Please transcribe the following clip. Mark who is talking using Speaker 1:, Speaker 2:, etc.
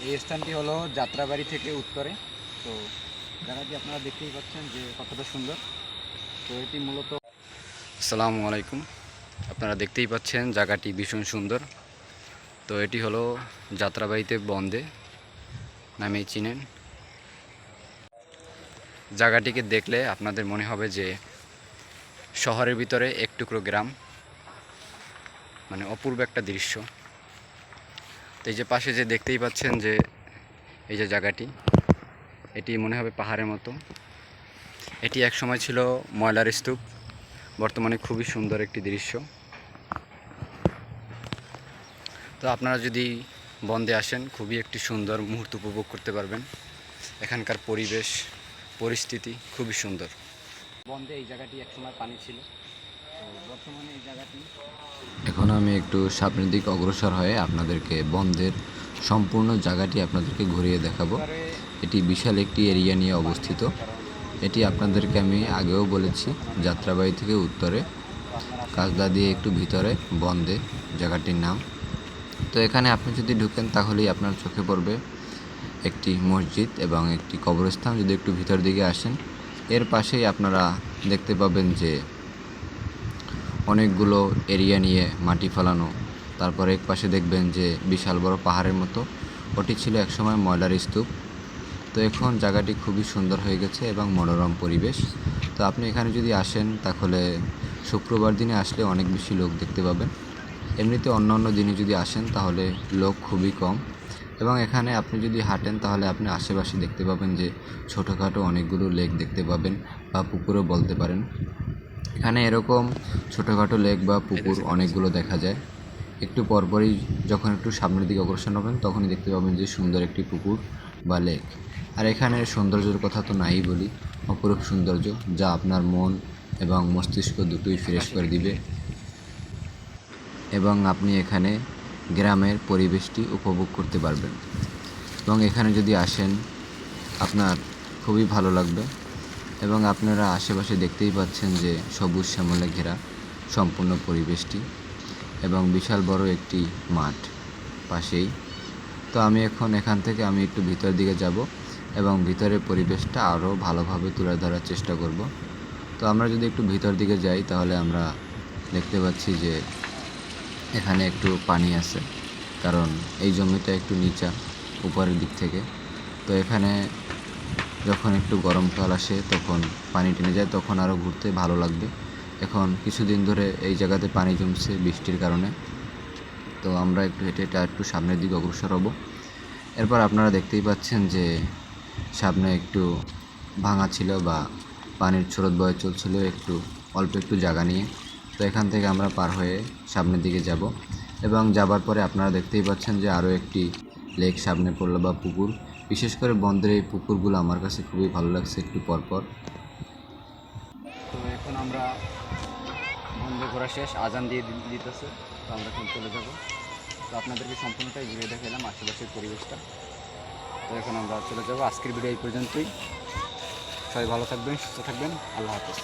Speaker 1: এই স্থানটি হলো যাত্রাবাড়ি থেকে উত্তরে। তো জায়গাটি আপনারা দেখতেই পাচ্ছেন যে কতটা সুন্দর। তো এটি মূলত আসসালামু আলাইকুম, আপনারা দেখতেই পাচ্ছেন জায়গাটি ভীষণ সুন্দর। তো এটি হলো যাত্রাবাড়িতে বন্দে নামেই চিনেন। জায়গাটিকে দেখলে আপনাদের মনে হবে যে শহরের ভিতরে এক টুকরো গ্রাম, মানে অপূর্ব একটা দৃশ্য। তো এই যে পাশে যে দেখতেই পাচ্ছেন যে এই যে জায়গাটি, এটি মনে হবে পাহাড়ের মতো। এটি এক সময় ছিল ময়লার স্তূপ, বর্তমানে খুবই সুন্দর একটি দৃশ্য। তো আপনারা যদি বন্দে আসেন, খুবই একটি সুন্দর মুহূর্ত উপভোগ করতে পারবেন। এখানকার পরিবেশ পরিস্থিতি খুবই সুন্দর। বন্দে এই জায়গাটি একসময় পানি ছিল, তো বর্তমানে এই জায়গাটি।
Speaker 2: এখন আমি একটু সামনের দিকে অগ্রসর হয়ে আপনাদেরকে বন্দের সম্পূর্ণ জায়গাটি আপনাদেরকে ঘুরিয়ে দেখাবো। এটি বিশাল একটি এরিয়া নিয়ে অবস্থিত। এটি আপনাদেরকে আমি আগেও বলেছি, যাত্রাবাড়ি থেকে উত্তরে কাজদা দিয়ে একটু ভিতরে বন্দে জায়গাটির নাম। তো এখানে আপনি যদি ঢুকেন তাহলেই আপনার চোখে পড়বে একটি মসজিদ এবং একটি কবরস্থান। যদি একটু ভিতর দিকে আসেন, এর পাশেই আপনারা দেখতে পাবেন যে অনেকগুলো এরিয়া নিয়ে মাটি ফেলানো। তারপর এক পাশে দেখবেন যে বিশাল বড় পাহাড়ের মতো, ওটি ছিল একসময় ময়লার স্তূপ। তো এখন জায়গাটি খুবই সুন্দর হয়ে গেছে এবং মনোরম পরিবেশ। তো আপনি এখানে যদি আসেন তাহলে শুক্রবার দিনে আসলে অনেক বেশি লোক দেখতে পাবেন। এমনিতে অন্য অন্য দিনে যদি আসেন তাহলে লোক খুবই কম। এবং এখানে আপনি যদি হাঁটেন তাহলে আপনি আশেপাশে দেখতে পাবেন যে ছোটোখাটো অনেকগুলো লেক দেখতে পাবেন, বা পুকুরও বলতে পারেন। এখানে এরকম ছোটোখাটো লেক বা পুকুর অনেকগুলো দেখা যায়। একটু পরপরই যখন একটু সামনের দিকে অগ্রসর হবেন তখনই দেখতে পাবেন যে সুন্দর একটি পুকুর বা লেক। আর এখানে সৌন্দর্যের কথা তো নাই বলি, অপরূপ সৌন্দর্য, যা আপনার মন এবং মস্তিষ্ক দুটোই ফ্রেশ করে দিবে। এবং আপনি এখানে গ্রামের পরিবেশটি উপভোগ করতে পারবেন। এবং এখানে যদি আসেন আপনার খুবই ভালো লাগবে। এবং আপনারা আশেপাশে দেখতেই পাচ্ছেন যে সবুজ শ্যামলে ঘেরা সম্পূর্ণ পরিবেশটি, এবং বিশাল বড় একটি মাঠ পাশেই। তো আমি এখন এখান থেকে আমি একটু ভিতর দিকে যাব এবং ভিতরের পরিবেশটা আরও ভালোভাবে তুলে ধরার চেষ্টা করব। তো আমরা যদি একটু ভিতর দিকে যাই তাহলে আমরা দেখতে পাচ্ছি যে এখানে একটু পানি আছে, কারণ এই জমিটা একটু নিচা উপরের দিক থেকে। তো এখানে যখন একটু গরমকাল আসে তখন পানি টেনে যায়, তখন আরও ঘুরতে ভালো লাগবে। এখন কিছুদিন ধরে এই জায়গাতে পানি জমছে বৃষ্টির কারণে। তো আমরা একটু হেঁটে হেঁটে একটু সামনের দিকে অগ্রসর হব। এরপর আপনারা দেখতেই পাচ্ছেন যে সামনে একটু ভাঙা ছিল বা পানির স্রোত বয়ে চলছিল একটু অল্প একটু জায়গা নিয়ে। তো এখান থেকে আমরা পার হয়ে সামনের দিকে যাব, এবং যাবার পরে আপনারা দেখতেই পাচ্ছেন যে আরও একটি লেক সামনে পড়লো বা পুকুর। বিশেষ করে বন্দরের এই পুকুরগুলো আমার কাছে খুবই ভালো লাগছে একটু পরপর।
Speaker 1: তো এখন আমরা বন্দে ঘোরা শেষ, আজান দিয়ে দিতেছে, তো আমরা এখন চলে যাব। তো আপনাদেরকে সম্পূর্ণটাই ঘুরে দেখালাম আশেপাশের পরিবেশটা। তো এখন আমরা চলে যাব। আজকের ভিডিও এই পর্যন্তই। সবাই ভালো থাকবেন, সুস্থ থাকবেন। আল্লাহ হাফেজ।